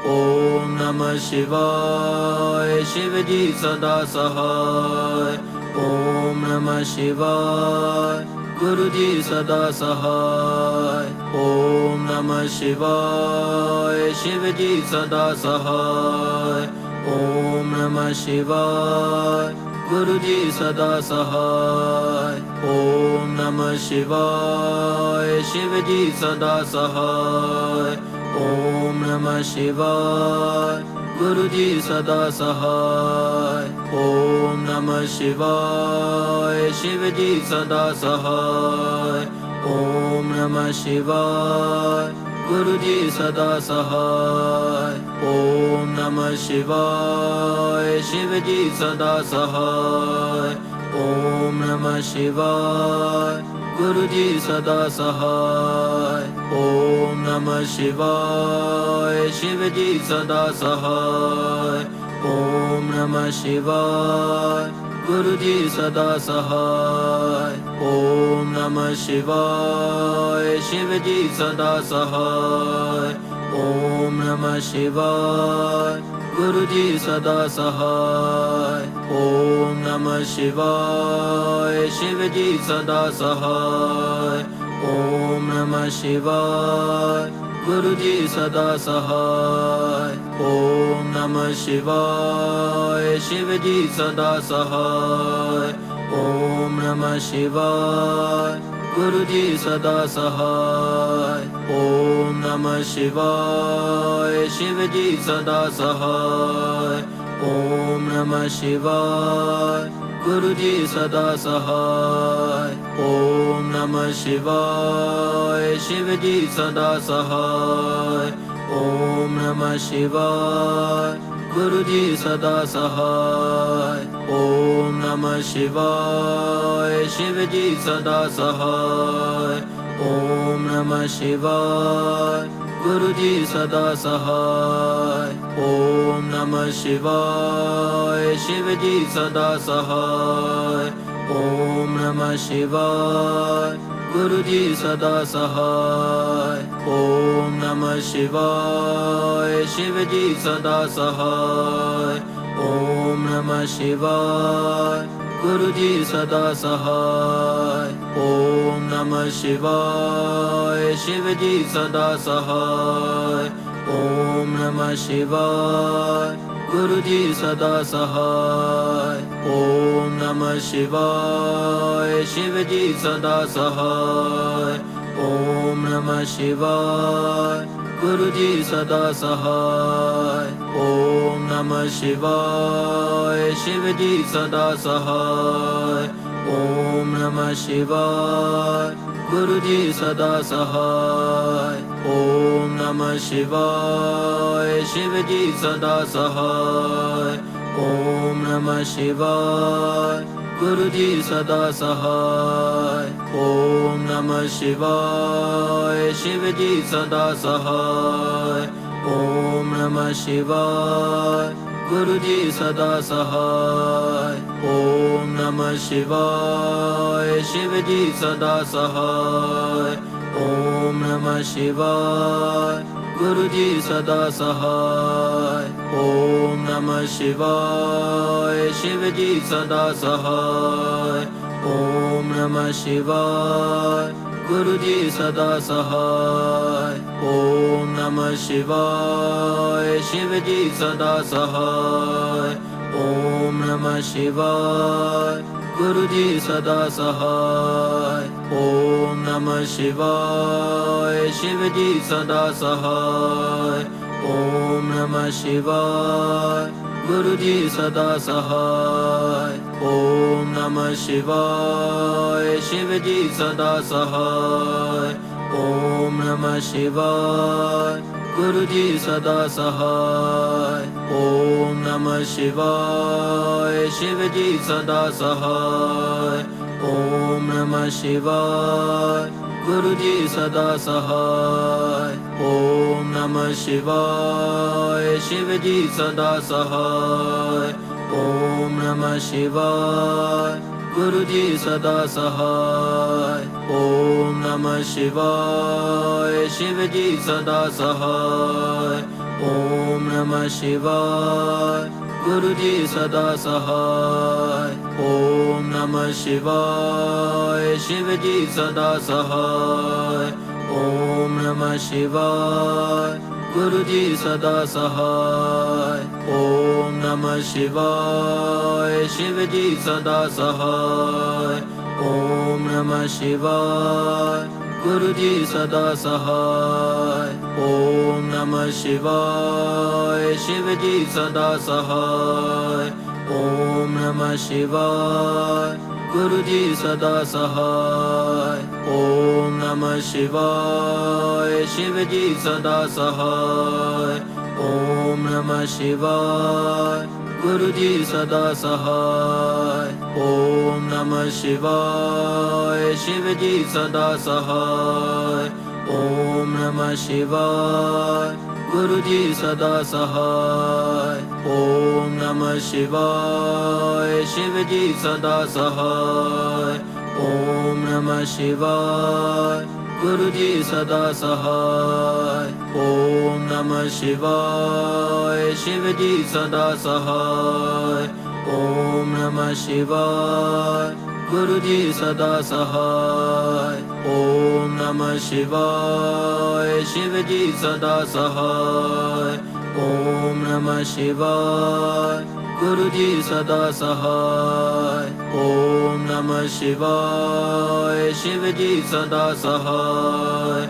ओम नमः शिवाय शिव जी सदा सहाय। ओम नमः शिवाय गुरु जी सदा सहाय। ओम नमः शिवाय शिव जी सदा सहाय। ओम नमः शिवाय गुरु जी सदा सहाय। ओम नमः शिवाय शिव जी सदा सहाय। ओम नमः शिवाय गुरु जी सदा सहाय। ओम नमः शिवाय शिव जी सदा सहाय। ओम नमः शिवाय गुरु जी सदा सहाय। ओम नमः शिवाय शिव जी सदा सहाय। ओम नमः शिवाय गुरु जी सदा सहाय। ओम नमः शिवाय शिव जी सदा सहाय। ओम नमः शिवाय गुरु जी सदा सहाय। ओम नमः शिवाय शिव जी सदा सहाय। ओम नमः शिवाय गुरु जी सदा सहाय। ओम नमः शिवाय शिव जी सदा सहाय। ओम नमः शिवाय गुरु जी सदा सहाय। ओम नमः शिवाय शिव जी सदा सहाय। ओम नमः शिवाय गुरु जी सदा सहाय। ओम नमः शिवाय शिव जी सदा सहाय। ओम नमः शिवाय गुरु जी सदा सहाय। ओम नमः शिवाय शिव जी सदा सहाय। ओम नमः शिवाय गुरु जी सदा सहाय। ओम नमः शिवाय शिव जी सदा सहाय। ओम नमः शिवाय गुरु जी सदा सहाय। ओम नमः शिवाय शिव जी सदा सहाय। ओम नमः शिवाय गुरु जी सदा सहाय। ओम नमः शिवाय शिव जी सदा सहाय। ओम नमः शिवाय गुरु जी सदा सहाय। ओम नमः शिवाय शिव जी सदा सहाय। ओम नमः शिवाय गुरु जी सदा सहाय। ओम नमः शिवाय शिव जी सदा सहाय। ओम नमः शिवाय गुरु जी सदा सहाय। ओम नमः शिवाय शिव जी सदा सहाय। ओम नमः शिवाय गुरु जी सदा सहाय। ओम नमः शिवाय शिव जी सदा सहाय। ओम नमः शिवाय गुरु जी सदा सहाय। ओम नमः शिवाय शिव जी सदा सहाय। ओम नमः शिवाय गुरु जी सदा सहाय। ओम नमः शिवाय शिव जी सदा सहाय। ओम नमः शिवाय गुरु जी सदा सहाय। ओम नमः शिवाय शिव जी सदा सहाय। ओम नमः शिवाय गुरु जी सदा सहाय। ओम नमः शिवाय शिव जी सदा सहाय। ओम नमः शिवाय गुरु जी सदा सहाय। ओम नमः शिवाय शिव जी सदा सहाय। ओम नमः शिवाय गुरु जी सदा सहाय। ओम नमः शिवाय शिव जी सदा सहाय। ओम नमः शिवाय गुरु जी सदा सहाय। ओम नमः शिवाय शिव जी सदा सहाय। ओम नमः शिवाय गुरु जी सदा सहाय। ओम नमः शिवाय शिव जी सदा सहाय। ओम नमः शिवाय गुरु जी सदा सहाय। ओम नमः शिवाय शिव जी सदा सहाय। ओम नमः शिवाय गुरु जी सदा सहाय। ओम नमः शिवाय शिव जी सदा सहाय। ओम नमः शिवाय गुरु जी सदा सहाय। ओम नमः शिवाय शिव जी सदा सहाय। ओम नमः शिवाय गुरु जी सदा सहाय। ओम नमः शिवाय शिव जी सदा सहाय। ओम नमः शिवाय गुरु जी सदा सहाय। ओम नमः शिवाय शिव जी सदा सहाय। ओम नमः शिवाय गुरु जी सदा सहाय। ओम नमः शिवाय शिव जी सदा सहाय। ओम नमः शिवाय गुरु जी सदा सहाय। ओम नमः शिवाय शिव जी सदा सहाय। ओम नमः शिवाय गुरु जी सदा सहाय। ओम नमः शिवाय शिव जी सदा सहाय। ओम नमः शिवाय गुरु जी सदा सहाय। ओम नमः शिवाय शिव जी सदा सहाय। ओम नमः शिवाय गुरु जी सदा सहाय। ओम नमः शिवाय शिव जी सदा सहाय।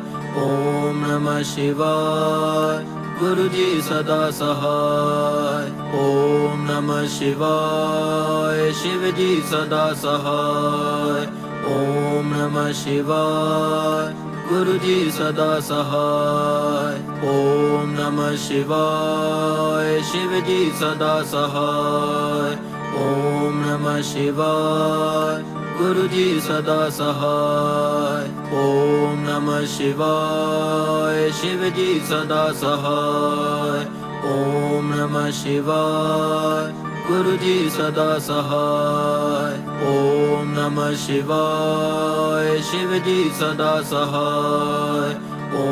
ओम नमः शिवाय गुरु जी सदा सहाय। ओम नमः शिवाय शिव जी सदा सहाय। ओम नमः शिवाय गुरु जी सदा सहाय। ओम नमः शिवाय शिव जी सदा सहाय। ओम नमः शिवाय गुरु जी सदा सहाय। ओम नमः शिवाय शिव जी सदा सहाय। ओम नमः शिवाय गुरु जी सदा सहाय। ओम नमः शिवाय शिव जी सदा सहाय।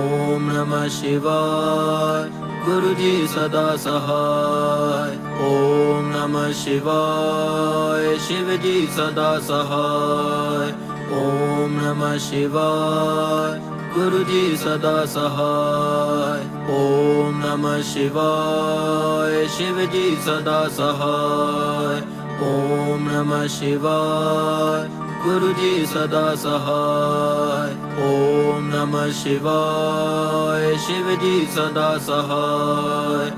ओम नमः शिवाय गुरु जी सदा सहाय। ओम नमः शिवाय शिव जी सदा सहाय। ओम नमः शिवाय गुरु जी सदा सहाय। ओम नमः शिवाय शिव जी सदा सहाय। ओम नमः शिवाय गुरु जी सदा सहाय। ओम नमः शिवाय शिव जी सदा सहाय।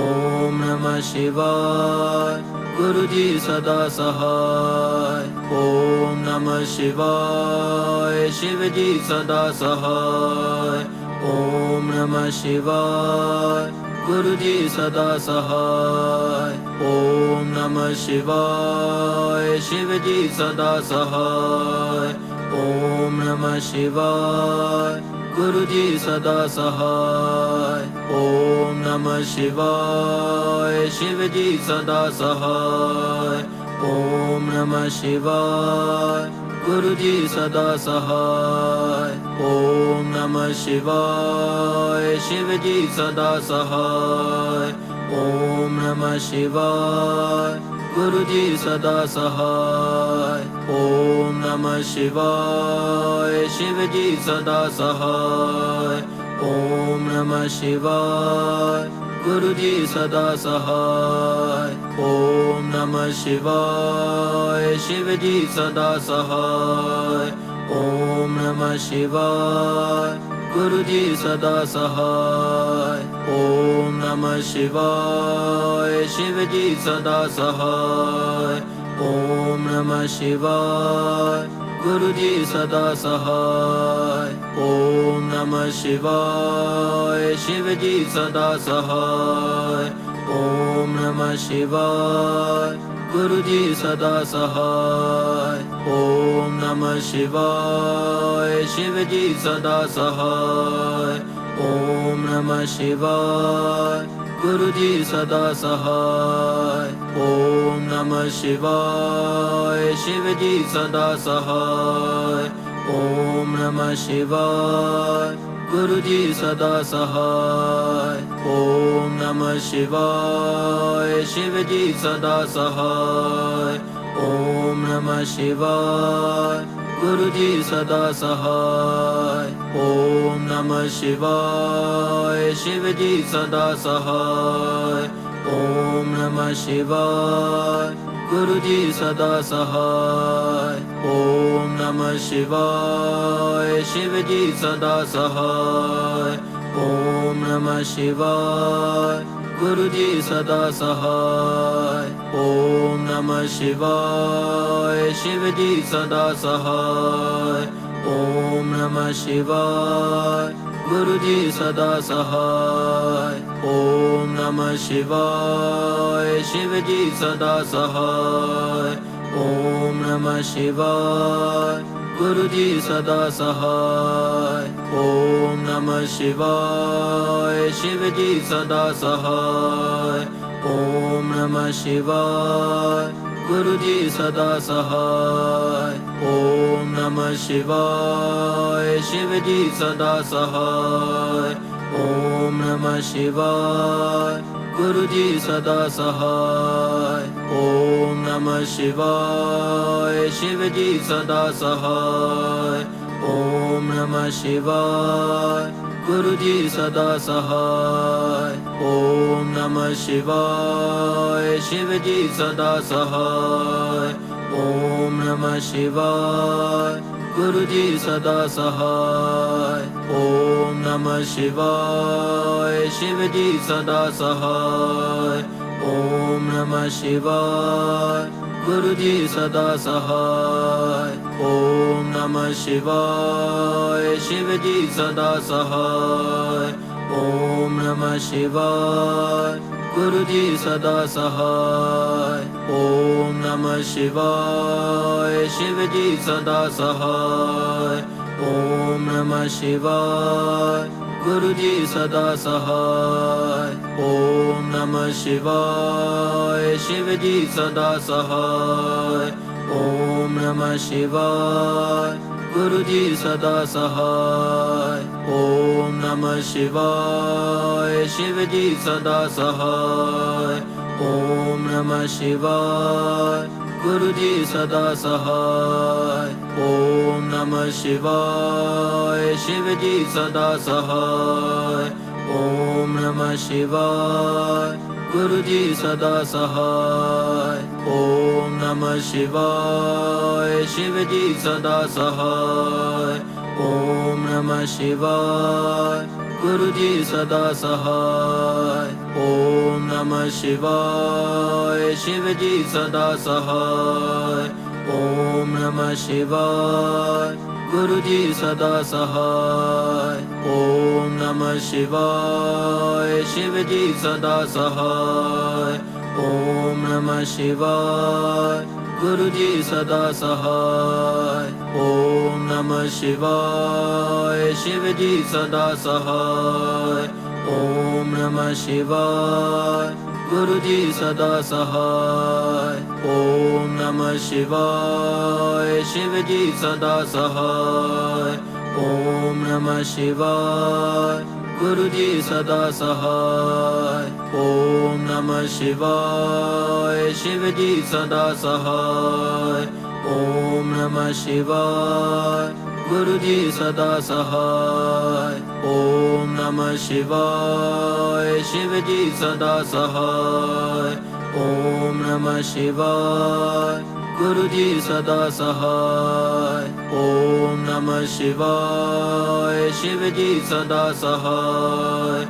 ओम नमः शिवाय गुरु जी सदा सहाय। ओम नमः शिवाय शिव जी सदा सहाय। ओम नमः शिवाय गुरु जी सदा सहाय। ओम नमः शिवाय शिव जी सदा सहाय। ओम नमः शिवाय गुरु जी सदा सहाय। ओम नमः शिवाय शिव जी सदा सहाय। ओम नमः शिवाय गुरु जी सदा सहाय। ओम नमः शिवाय शिव जी सदा सहाय। ओम नमः शिवाय गुरु जी सदा सहाय। ओम नमः शिवाय शिव जी सदा सहाय। ओम नमः शिवाय गुरु जी सदा सहाय। ओम नमः शिवाय शिव जी सदा सहाय। ओम नमः शिवाय गुरु जी सदा सहाय। ओम नमः शिवाय शिव जी सदा सहाय। ओम नमः शिवाय गुरु जी सदा सहाय। ओम नमः शिवाय शिव जी सदा सहाय। ओम नमः शिवाय गुरु जी सदा सहाय। ओम नमः शिवाय शिव जी सदा सहाय। ओम नमः शिवाय गुरु जी सदा सहाय। ओम नमः शिवाय शिव जी सदा सहाय। ओम नमः शिवाय गुरु जी सदा सहाय। ओम नमः शिवाय शिव जी सदा सहाय। ओम नमः शिवाय गुरु जी सदा सहाय। ओम नमः शिवाय शिव जी सदा सहाय। ओम नमः शिवाय गुरु जी सदा सहाय। ओम नमः शिवाय शिव जी सदा सहाय। ओम नमः शिवाय गुरु जी सदा सहाय। ओम नमः शिवाय शिव जी सदा सहाय। ओम नमः शिवाय गुरु जी सदा सहाय। ओम नमः शिवाय शिव जी सदा सहाय। ओम नमः शिवाय गुरु जी सदा सहाय। ओम नमः शिवाय शिव जी सदा सहाय। ओम नमः शिवाय गुरु जी सदा सहाय। ओम नमः शिवाय शिव जी सदा सहाय। ओम नमः शिवाय गुरु जी सदा सहाय। ओम नमः शिवाय शिव जी सदा सहाय। ओम नमः शिवाय गुरु जी सदा सहाय। ओम नमः शिवाय शिव जी सदा सहाय। ओम नमः शिवाय गुरु जी सदा सहाय। ओम नमः शिवाय शिव जी सदा सहाय। ओम नमः शिवाय गुरु जी सदा सहाय। ओम नमः शिवाय शिव जी सदा सहाय। ओम नमः शिवाय गुरु जी सदा सहाय। ओम नमः शिवाय शिव जी सदा सहाय। ओम नमः शिवाय गुरु जी सदा सहाय। ओम नमः शिवाय शिव जी सदा सहाय। ओम नमः शिवाय गुरु जी सदा सहाय। ओम नमः शिवाय शिव जी सदा सहाय। ओम नमः शिवाय गुरु जी सदा सहाय। ओम नमः शिवाय शिव जी सदा सहाय। ओम नमः शिवाय गुरु जी सदा सहाय। ओम नमः शिवाय शिव जी सदा सहाय। ओम नमः शिवाय गुरु जी सदा सहाय। ओम नमः शिवाय शिव जी सदा सहाय। ओम नमः शिवाय गुरु जी सदा सहाय। ओम नमः शिवाय शिव जी सदा सहाय। ओम नमः शिवाय गुरु जी सदा सहाय। ओम नमः शिवाय शिव जी सदा सहाय। ओम नमः शिवाय गुरु जी सदा सहाय। ओम नमः शिवाय शिव जी सदा सहाय। ओम नमः शिवाय गुरु जी सदा सहाय। ओम नमः शिवाय शिव जी सदा सहाय। ओम नमः शिवाय गुरु जी सदा सहाय। ओम नमः शिवाय शिव जी सदा सहाय। ओम नमः शिवाय गुरु जी सदा सहाय। ओम नमः शिवाय शिव जी सदा सहाय।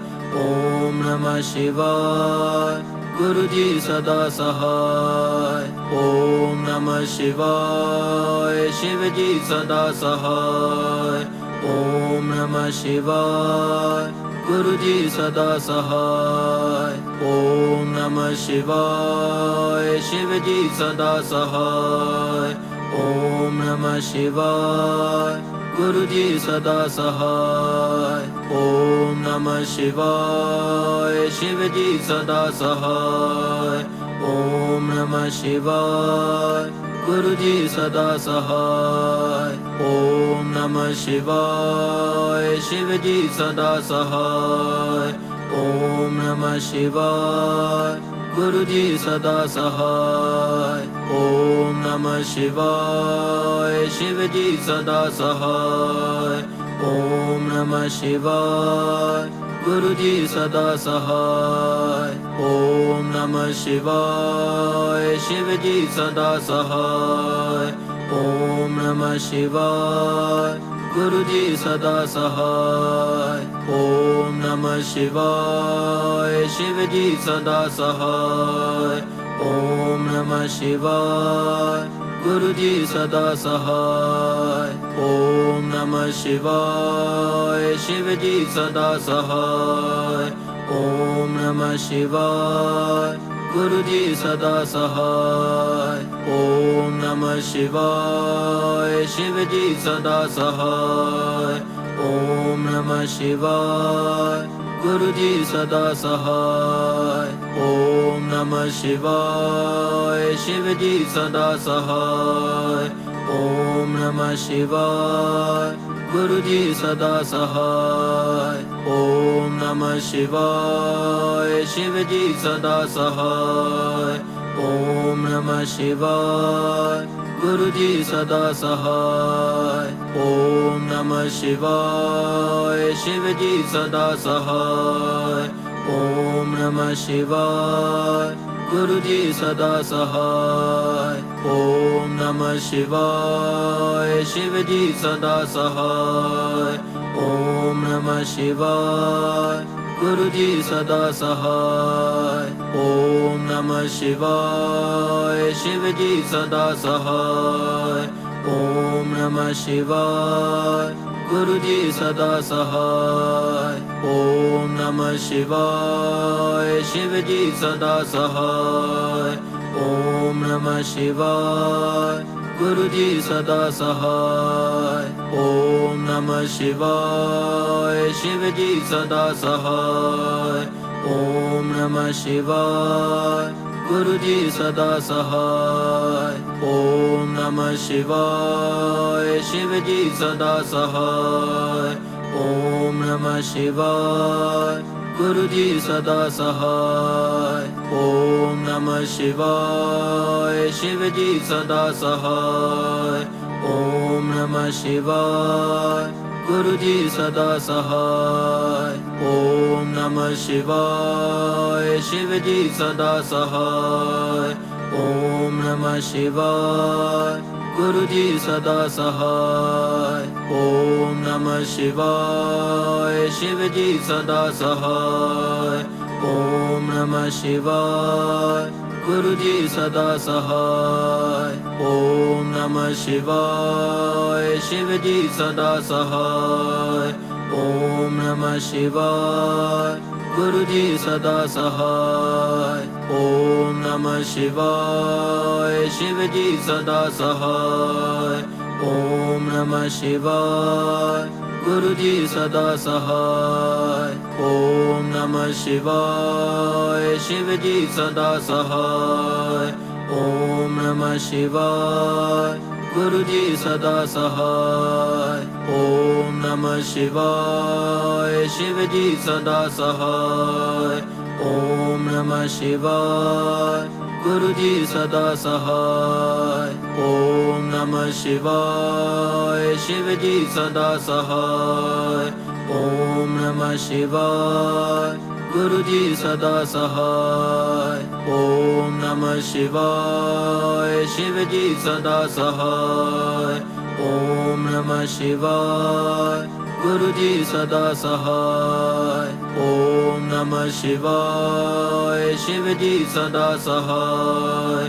ओम नमः शिवाय गुरु जी सदा सहाय। ओम नमः शिवाय शिव जी सदा सहाय। ओम नमः शिवाय गुरु जी सदा सहाय। ओम नमः शिवाय शिव जी सदा सहाय। ओम नमः शिवाय गुरु जी सदा सहाय। ओम नमः शिवाय शिव जी सदा सहाय। ओम नमः शिवाय गुरु जी सदा सहाय। ओम नमः शिवाय शिव जी सदा सहाय। ओम नमः शिवाय गुरु जी सदा सहाय। ओम नमः शिवाय शिव जी सदा सहाय। ओम नमः शिवाय गुरु जी सदा सहाय। ओम नमः शिवाय शिव जी सदा सहाय। ओम नमः शिवाय गुरु जी सदा सहाय। ओम नमः शिवाय शिव जी सदा सहाय। ओम नमः शिवाय गुरु जी सदा सहाय। ओम नमः शिवाय शिव जी सदा सहाय। ओम नमः शिवाय गुरु जी सदा सहाय। ओम नमः शिवाय शिव जी सदा सहाय। ओम नमः शिवाय गुरु जी सदा सहाय। ओम नमः शिवाय शिव जी सदा सहाय। ओम नमः शिवाय गुरु जी सदा सहाय। ओम नमः शिवाय शिव जी सदा सहाय। ओम नमः शिवाय गुरु जी सदा सहाय। ओम नमः शिवाय शिव जी सदा सहाय। ओम नमः शिवाय गुरु जी सदा सहाय। ओम नमः शिवाय शिव जी सदा सहाय। ओम नमः शिवाय गुरु जी सदा सहाय। ओम नमः शिवाय शिव जी सदा सहाय। ओम नमः शिवाय गुरु जी सदा सहाय। ओम नमः शिवाय शिव जी सदा सहाय। ओम नमः शिवाय गुरु जी सदा सहाय। ओम नमः शिवाय शिव जी सदा सहाय। ओम नमः शिवाय गुरु जी सदा सहाय। ओम नमः शिवाय शिव जी सदा सहाय। ओम नमः शिवाय गुरु जी सदा सहाय। ओम नमः शिवाय शिव जी सदा सहाय। ओम नमः शिवाय गुरु जी सदा सहाय। ओम नमः शिवाय शिव जी सदा सहाय। ओम नमः शिवाय गुरु जी सदा सहाय। ओम नमः शिवाय शिव जी सदा सहाय। ओम नमः शिवाय गुरु जी सदा सहाय। ओम नमः शिवाय शिव जी सदा सहाय। ओम नमः शिवाय गुरु जी सदा सहाय। ओम नमः शिवाय शिव जी सदा सहाय। ओम नमः शिवाय गुरु जी सदा सहाय। ओम नमः शिवाय शिव जी सदा सहाय। ओम नमः शिवाय गुरु जी सदा सहाय। ओम नमः शिवाय शिव जी सदा सहाय। ओम नमः शिवाय गुरु जी सदा सहाय। ओम नमः शिवाय शिव जी सदा सहाय। ओम नमः शिवाय गुरु जी सदा सहाय। ओम नमः शिवाय शिव जी सदा सहाय। ओम नमः शिवाय गुरु जी सदा सहाय। ओम नमः शिवाय शिव जी सदा सहाय।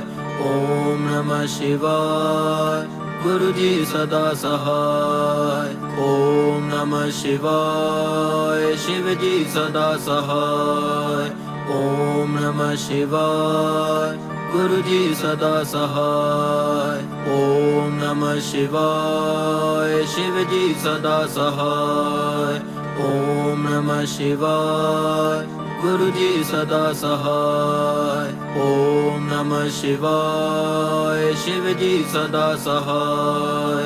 ओम नमः शिवाय गुरु जी सदा सहाय। ओम नमः शिवाय शिव जी सदा सहाय। ओम नमः शिवाय गुरु जी सदा सहाय। ओम नमः शिवाय शिव जी सदा सहाय। ओम नमः शिवाय गुरु जी सदा सहाय। ओम नमः शिवाय शिव जी सदा सहाय।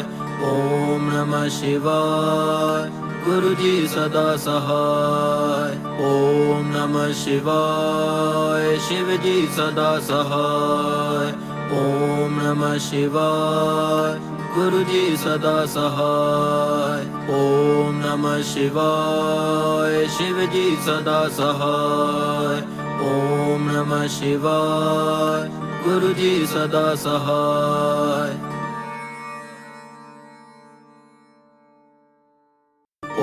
ओम नमः शिवाय गुरु जी सदा सहाय। ओम नमः शिवाय शिव जी सदा सहाय। ओम नमः शिवाय गुरु जी सदा सहाय। ओम नमः शिवाय शिव जी सदा सहाय। ओम नमः शिवाय गुरु जी सदा सहाय।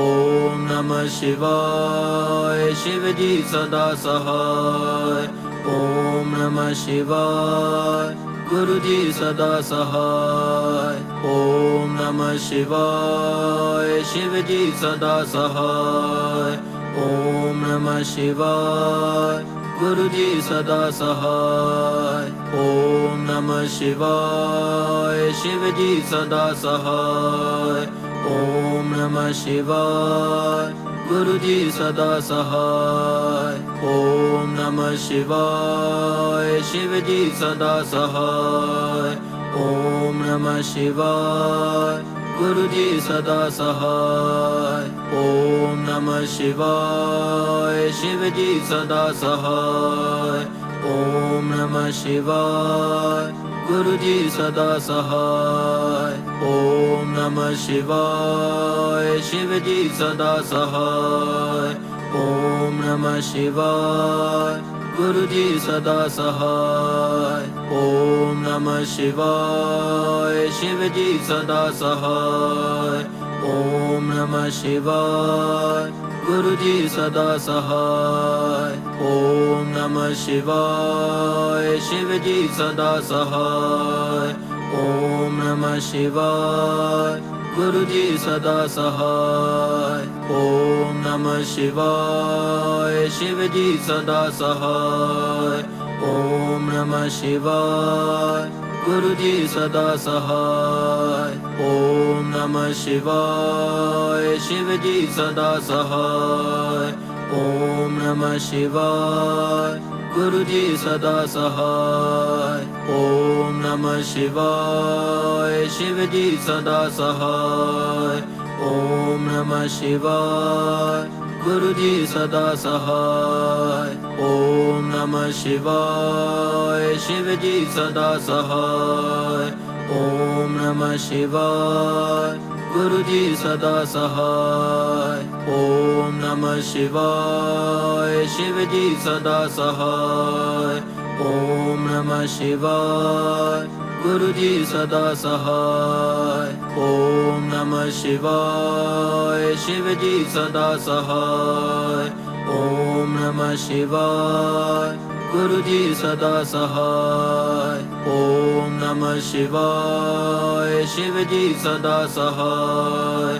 ओम नमः शिवाय शिव जी सदा सहाय। ओम नमः शिवाय गुरु जी सदा सहाय। ओम नमः शिवाय शिव जी सदा सहाय। ओम नमः शिवाय गुरु जी सदा सहाय। ओम नमः शिवाय शिव जी सदा सहाय। ओम नमः शिवाय गुरु जी सदा सहाय। ओम नमः शिवाय शिव जी सदा सहाय। ओम नमः शिवाय गुरु जी सदा सहाय। ओम नमः शिवाय शिव जी सदा सहाय। ओम नमः शिवाय गुरु जी सदा सहाय। ओम नमः शिवाय शिव जी सदा सहाय। ओम नमः शिवाय गुरु जी सदा सहाय। ओम नमः शिवाय शिव जी सदा सहाय। ओम नमः शिवाय गुरु जी सदा सहाय। ओम नमः शिवाय शिव जी सदा सहाय। ओम नमः शिवाय गुरु जी सदा सहाय। ओम नमः शिवाय शिव जी सदा सहाय। ओम नमः शिवाय गुरु जी सदा सहाय। ओम नमः शिवाय शिव जी सदा सहाय। ओम नमः शिवाय गुरु जी सदा सहाय। ओम नमः शिवाय शिव जी सदा सहाय। ओम नमः शिवाय गुरु जी सदा सहाय। ओम नमः शिवाय शिव जी सदा सहाय। ओम नमः शिवाय गुरु जी सदा सहाय। ओम नमः शिवाय शिव जी सदा सहाय। ओम नमः शिवाय गुरु जी सदा सहाय। ओम नमः शिवाय शिव जी सदा सहाय। ओम नमः शिवाय गुरु जी सदा सहाय। ओम नमः शिवाय शिव जी सदा सहाय।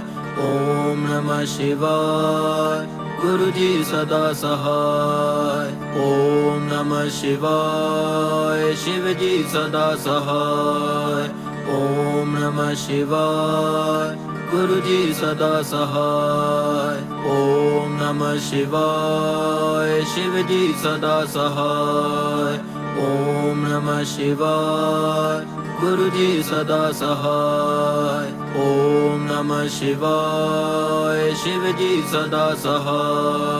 ओम नमः शिवाय गुरु जी सदा सहाय। ओम नमः शिवाय शिव जी सदा सहाय। ओम नमः शिवाय गुरु जी सदा सहाय। ओम नमः शिवाय शिव जी सदा सहाय। ओम नमः शिवाय गुरु जी सदा सहाय। ओम नमः शिवाय शिव जी सदा सहाय।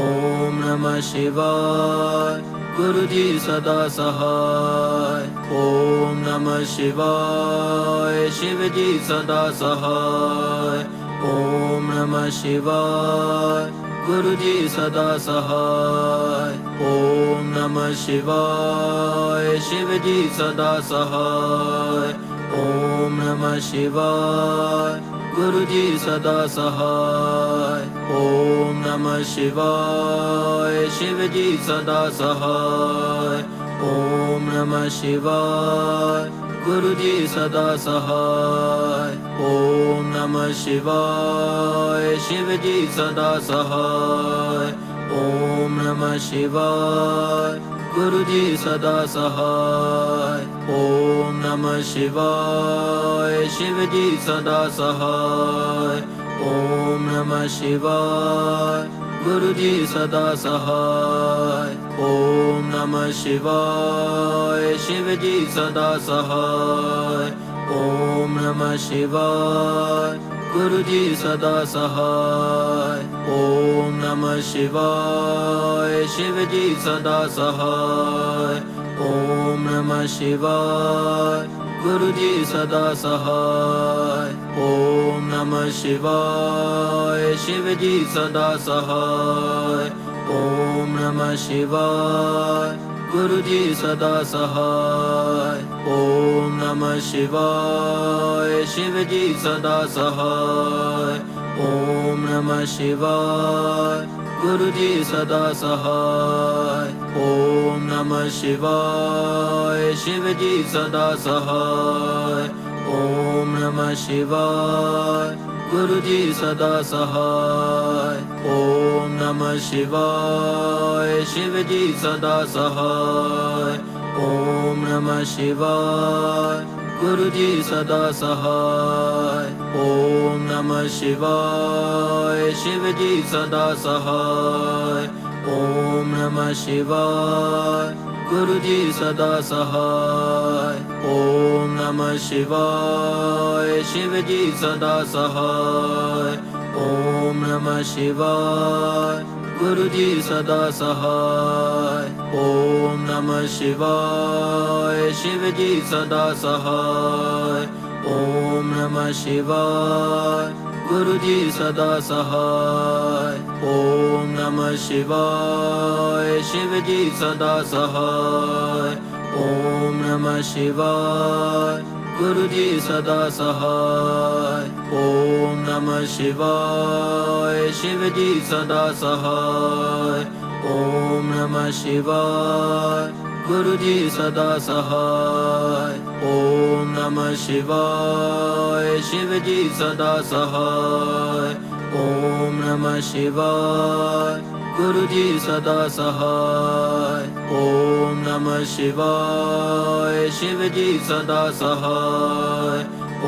ओम नमः शिवाय गुरु जी सदा सहाय। ओम नमः शिवाय शिव जी सदा सहाय। ओम नमः शिवाय गुरु जी सदा सहाय। ओम नमः शिवाय शिव जी सदा सहाय। ओम नमः शिवाय गुरु जी सदा सहाय। ओम नमः शिवाय शिव जी सदा सहाय। ओम नमः शिवाय गुरु जी सदा सहाय। ओम नमः शिवाय शिव जी सदा सहाय। ओम नमः शिवाय गुरु जी सदा सहाय। ओम नमः शिवाय शिव जी सदा सहाय। ओम नमः शिवाय गुरु जी सदा सहाय। ओम नमः शिवाय शिव जी सदा सहाय। ओम नमः शिवाय गुरु जी सदा सहाय। ओम नमः शिवाय शिव जी सदा सहाय। ओम नमः शिवाय गुरु जी सदा सहाय। ओम नमः शिवाय शिव जी सदा सहाय। ओम नमः शिवाय गुरु जी सदा सहाय। ओम नमः शिवाय शिव जी सदा सहाय। ओम नमः शिवाय गुरु जी सदा सहाय। ओम नमः शिवाय शिव जी सदा सहाय। ओम नमः शिवाय गुरु जी सदा सहाय। ओम नमः शिवाय शिव जी सदा सहाय। ओम नमः शिवाय गुरु जी सदा सहाय। ओम नमः शिवाय शिव जी सदा सहाय। ओम नमः शिवाय गुरु जी सदा सहाय। ओम नमः शिवाय शिव जी सदा सहाय। ओम नमः शिवाय गुरु जी सदा सहाय। ओम नमः शिवाय शिव जी सदा सहाय। ओम नमः शिवाय गुरु जी सदा सहाय। ओम नमः शिवाय शिव जी सदा सहाय। ओम नमः शिवाय गुरु जी सदा सहाय। ओम नमः शिवाय शिव जी सदा सहाय। ओम नमः शिवाय गुरु जी सदा सहाय। ओम नमः शिवाय शिव जी सदा सहाय। ओम नमः शिवाय गुरु जी सदा सहाय। ओम नमः शिवाय शिव जी सदा सहाय।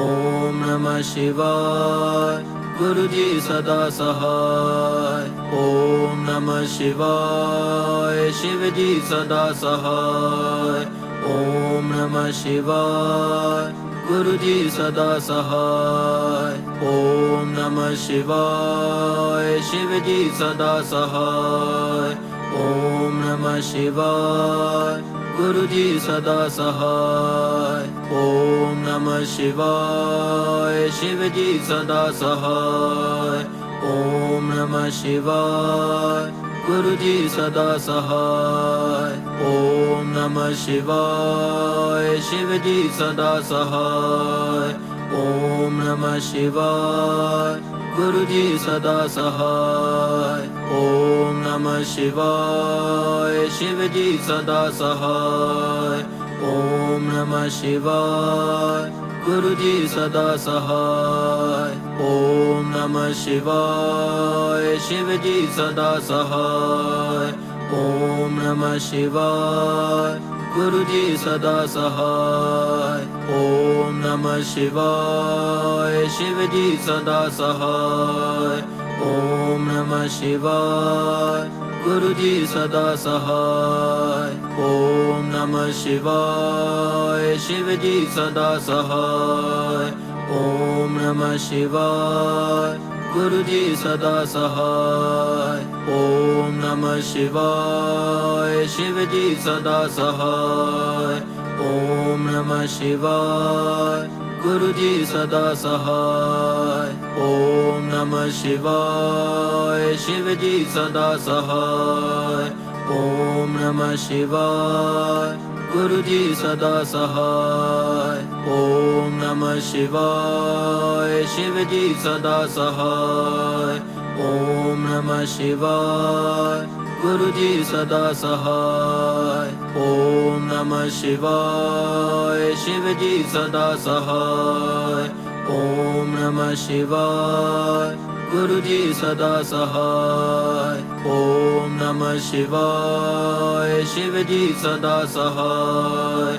ओम नमः शिवाय गुरु जी सदा सहाय। ओम नमः शिवाय शिव जी सदा सहाय। ओम नमः शिवाय गुरु जी सदा सहाय। ओम नमः शिवाय शिव जी सदा सहाय। ओम नमः शिवाय गुरु जी सदा सहाय। ओम नमः शिवाय शिव जी सदा सहाय। ओम नमः शिवाय गुरु जी सदा सहाय। ओम नमः शिवाय शिव जी सदा सहाय। ओम नमः शिवाय गुरु जी सदा सहाय। ओम नमः शिवाय शिव जी सदा सहाय। ओम नमः शिवाय गुरु जी सदा सहाय। ओम नमः शिवाय शिव जी सदा सहाय। ओम नमः शिवाय गुरु जी सदा सहाय। ओम नमः शिवाय शिव जी सदा सहाय। ओम नमः शिवाय गुरु जी सदा सहाय। ओम नमः शिवाय शिव जी सदा सहाय। ओम नमः शिवाय गुरु जी सदा सहाय। ओम नमः शिवाय शिव जी सदा सहाय। ओम नमः शिवाय गुरु जी सदा सहाय। ओम नमः शिवाय शिव जी सदा सहाय। ओम नमः शिवाय गुरु जी सदा सहाय। ओम नमः शिवाय शिव जी सदा सहाय। ओम नमः शिवाय गुरु जी सदा सहाय। ओम नमः शिवाय शिव जी सदा सहाय। ओम नमः शिवाय गुरु जी सदा सहाय। ओम नमः शिवाय शिव जी सदा सहाय।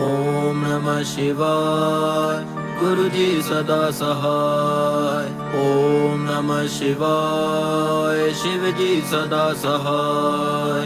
ओम नमः शिवाय गुरु जी सदा सहाय। ओम नमः शिवाय शिव जी सदा सहाय।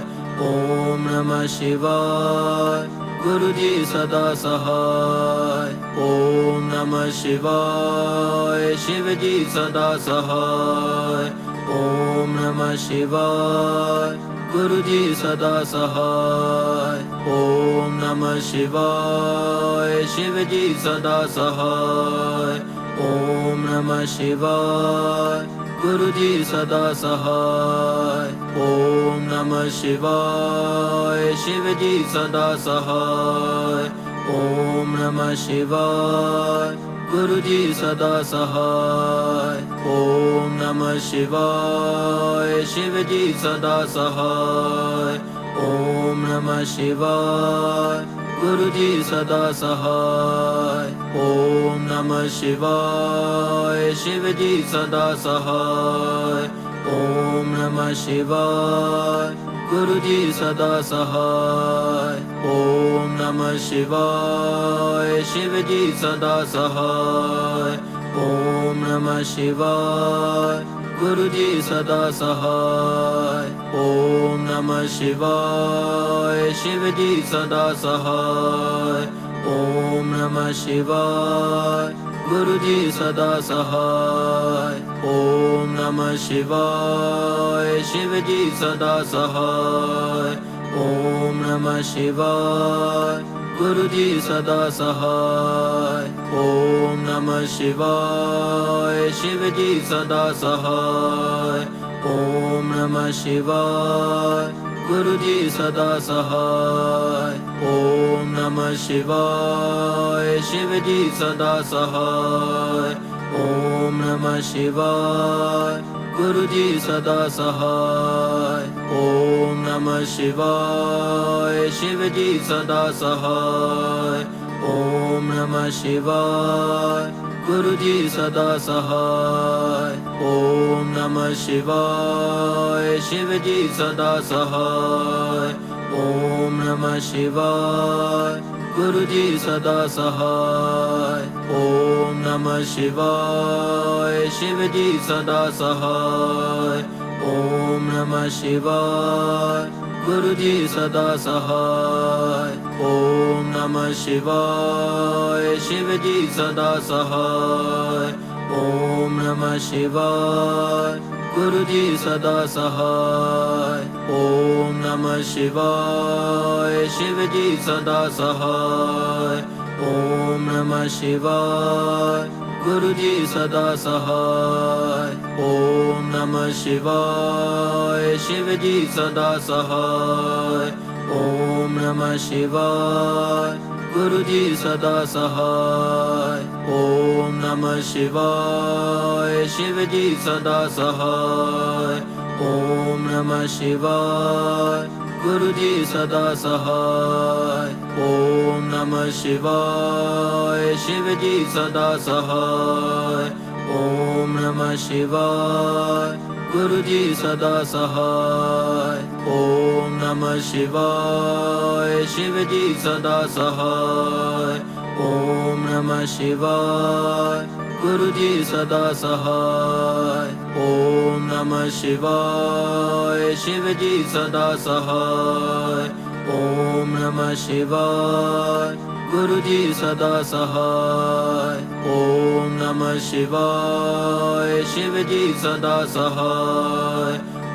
ओम नमः शिवाय गुरु जी सदा सहाय। ओम नमः शिवाय शिव जी सदा सहाय। ओम नमः शिवाय गुरु जी सदा सहाय। ओम नमः शिवाय शिव जी सदा सहाय। ओम नमः शिवाय गुरु जी सदा सहाय। ओम नमः शिवाय शिव जी सदा सहाय। ओम नमः शिवाय गुरु जी सदा सहाय। ओम नमः शिवाय शिव जी सदा सहाय। ओम नमः शिवाय गुरु जी सदा सहाय। ओम नमः शिवाय शिव जी सदा सहाय। ओम नमः शिवाय गुरु जी सदा सहाय। ओम नमः शिवाय शिव जी सदा सहाय। ओम नमः शिवाय गुरु जी सदा सहाय। ओम नमः शिवाय शिव जी सदा सहाय। ओम नमः शिवाय गुरु जी सदा सहाय। ओम नमः शिवाय शिव जी सदा सहाय। ओम नमः शिवाय गुरु जी सदा सहाय। ओम नमः शिवाय शिव जी सदा सहाय। ओम नमः शिवाय गुरु जी सदा सहाय। ओम नमः शिवाय शिव जी सदा सहाय। ओम नमः शिवाय गुरु जी सदा सहाय। ओम नमः शिवाय शिव जी सदा सहाय। ओम नमः शिवाय गुरु जी सदा सहाय। ओम नमः शिवाय शिव जी सदा सहाय। ओम नमः शिवाय गुरु जी सदा सहाय। ओम नमः शिवाय शिव जी सदा सहाय। ओम नमः शिवाय गुरु जी सदा सहाय। ओम नमः शिवाय शिव जी सदा सहाय। ओम नमः शिवाय गुरु जी सदा सहाय। ओम नमः शिवाय शिव जी सदा सहाय। ओम नमः शिवाय गुरु जी सदा सहाय। ओम नमः शिवाय शिव जी सदा सहाय। ओम नमः शिवाय गुरु जी सदा सहाय। ओम नमः शिवाय शिव जी सदा सहाय। ओम नमः शिवाय गुरु जी सदा सहाय। ओम नमः शिवाय शिव जी सदा सहाय। ओम नमः शिवाय गुरु जी सदा सहाय। ओम नमः शिवाय शिव जी सदा सहाय। ओम नमः शिवाय गुरु जी सदा सहाय। ओम नमः शिवाय शिव जी सदा सहाय। ओम नमः शिवाय गुरु जी सदा सहाय। ओम नमः शिवाय शिव जी सदा सहाय।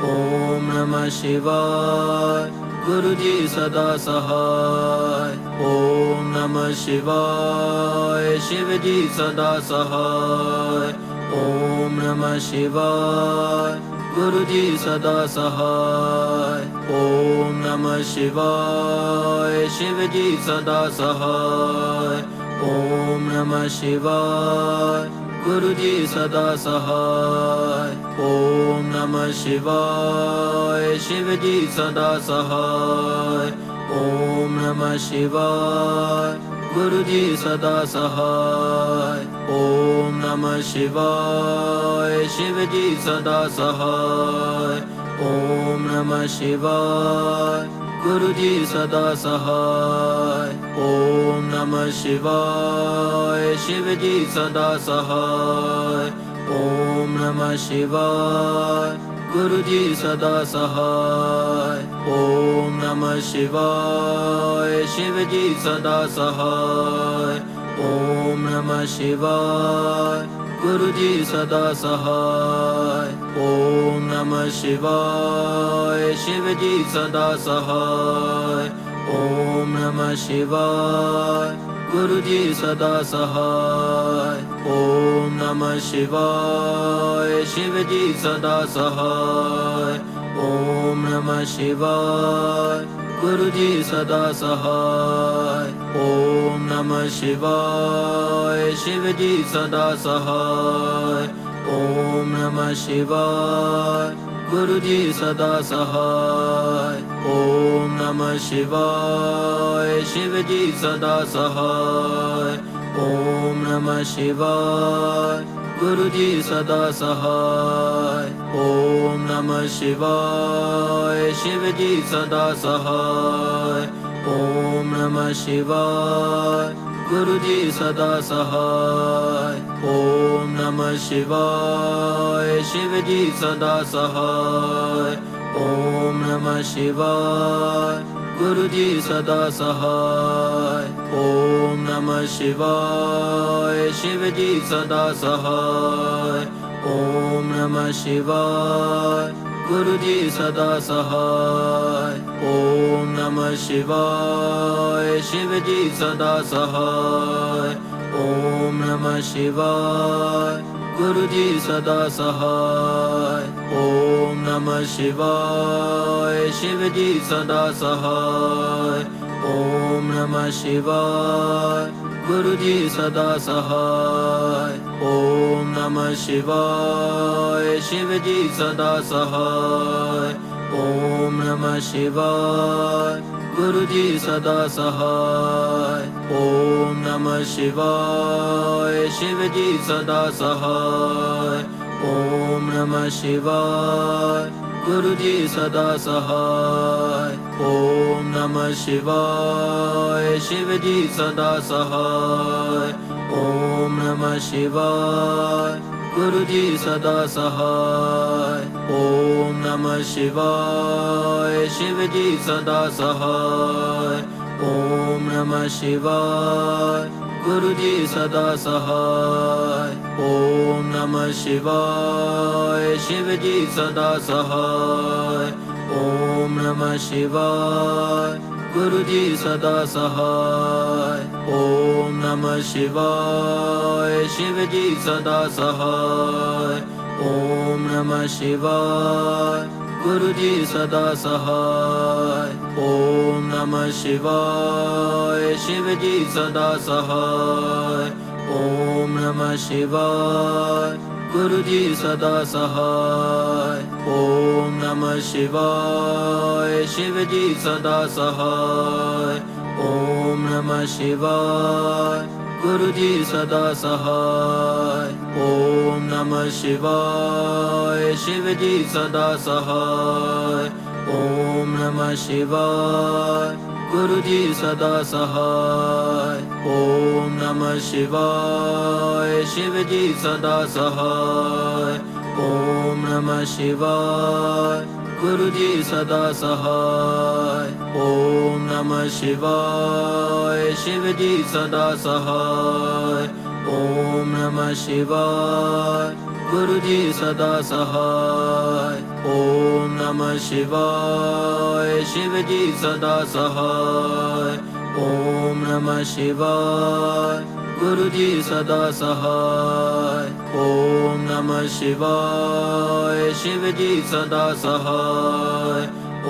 ओम नमः शिवाय गुरु जी सदा सहाय। ओम नमः शिवाय शिव जी सदा सहाय। ओम नमः शिवाय गुरु जी सदा सहाय। ओम नमः शिवाय शिव जी सदा सहाय। ओम नमः शिवाय गुरु जी सदा सहाय। ओम नमः शिवाय शिव जी सदा सहाय। ओम नमः शिवाय गुरु जी सदा सहाय। ओम नमः शिवाय शिव जी सदा सहाय। ओम नमः शिवाय गुरु जी सदा सहाय। ओम नमः शिवाय शिव जी सदा सहाय। ओम नमः शिवाय गुरु जी सदा सहाय। ओम नमः शिवाय शिव जी सदा सहाय। ओम नमः शिवाय गुरु जी सदा सहाय। ओम नमः शिवाय शिव जी सदा सहाय। ओम नमः शिवाय गुरु जी सदा सहाय। ओम नमः शिवाय शिव जी सदा सहाय। ओम नमः शिवाय गुरु जी सदा सहाय। ओम नमः शिवाय शिव जी सदा सहाय। ओम नमः शिवाय गुरु जी सदा सहाय। ओम नमः शिवाय शिव जी सदा सहाय। ओम नमः शिवाय गुरु जी सदा सहाय। ओम नमः शिवाय शिव जी सदा सहाय। ओम नमः शिवाय गुरु जी सदा सहाय। ओम नमः शिवाय शिव जी सदा सहाय। ओम नमः शिवाय गुरु जी सदा सहाय। ओम नमः शिवाय शिव जी सदा सहाय। ओम नमः शिवाय गुरु जी सदा सहाय। ओम नमः शिवाय शिव जी सदा सहाय। ओम नमः शिवाय गुरु जी सदा सहाय। ओम नमः शिवाय शिव जी सदा सहाय। ओम नमः शिवाय गुरु जी सदा सहाय। ओम नमः शिवाय शिव जी सदा सहाय। ओम नमः शिवाय गुरु जी सदा सहाय। ओम नमः शिवाय शिव जी सदा सहाय। ओम नमः शिवाय गुरु जी सदा सहाय। ओम नमः शिवाय शिव जी सदा सहाय। ओम नमः शिवाय गुरु जी सदा सहाय। ओम नमः शिवाय शिव जी सदा सहाय। ओम नमः शिवाय गुरु जी सदा सहाय। ओम नमः शिवाय शिव जी सदा सहाय। ओम नमः शिवाय गुरु जी सदा सहाय। ओम नमः शिवाय शिव जी सदा सहाय। ओम नमः शिवाय गुरु जी सदा सहाय। ओम नमः शिवाय शिव जी सदा सहाय। ओम नमः शिवाय गुरु जी सदा सहाय। ओम नमः शिवाय शिव जी सदा सहाय। ओम नमः शिवाय गुरु जी सदा सहाय। ओम नमः शिवाय शिव जी सदा सहाय। ओम नमः शिवाय गुरु जी सदा सहाय। ओम नमः शिवाय शिव जी सदा सहाय। ओम नमः शिवाय गुरु जी सदा सहाय। ओम नमः शिवाय शिव जी सदा सहाय। ओम नमः शिवाय गुरु जी सदा सहाय। ओम नमः शिवाय शिव जी सदा सहाय। ओम नमः शिवाय गुरु जी सदा सहाय। ओम नमः शिवाय शिव जी सदा सहाय।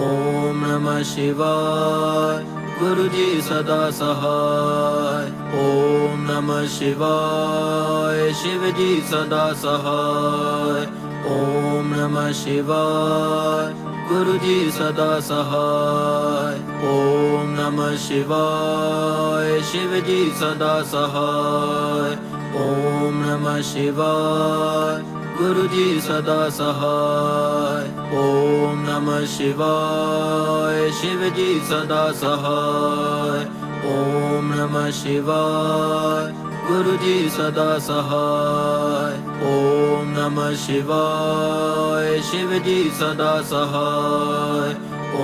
ओम नमः शिवाय गुरु जी सदा सहाय। ओम नमः शिवाय शिव जी सदा सहाय। ओम नमः शिवाय गुरु जी सदा सहाय। ओम नमः शिवाय शिव जी सदा सहाय। ओम नमः शिवाय गुरु जी सदा सहाय। ओम नमः शिवाय शिव जी सदा सहाय। ओम नमः शिवाय गुरु जी सदा सहाय। ओम नमः शिवाय शिव जी सदा सहाय।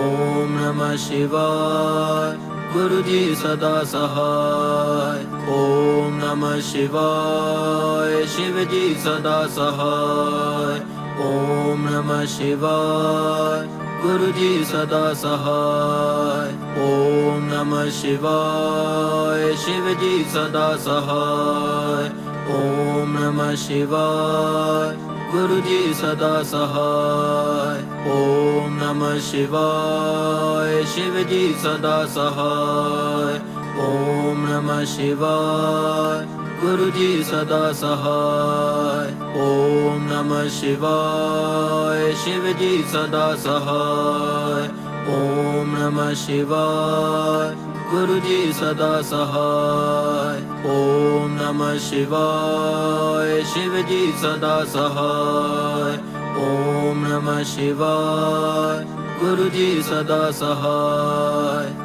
ओम नमः शिवाय गुरु जी सदा सहाय। ओम नमः शिवाय शिव जी सदा सहाय। ओम नमः शिवाय गुरु जी सदा सहाय। ओम नमः शिवाय शिव जी सदा सहाय। ओम नमः शिवाय गुरु जी सदा सहाय। ओम नमः शिवाय शिव जी सदा सहाय। ओम नमः शिवाय गुरु जी सदा सहाय। ओम नमः शिवाय शिव जी सदा सहाय। ओम नमः शिवाय गुरु जी सदा सहाय। ओम नमः शिवाय शिव जी सदा सहाय। ओम नमः शिवाय गुरु जी सदा सहाय।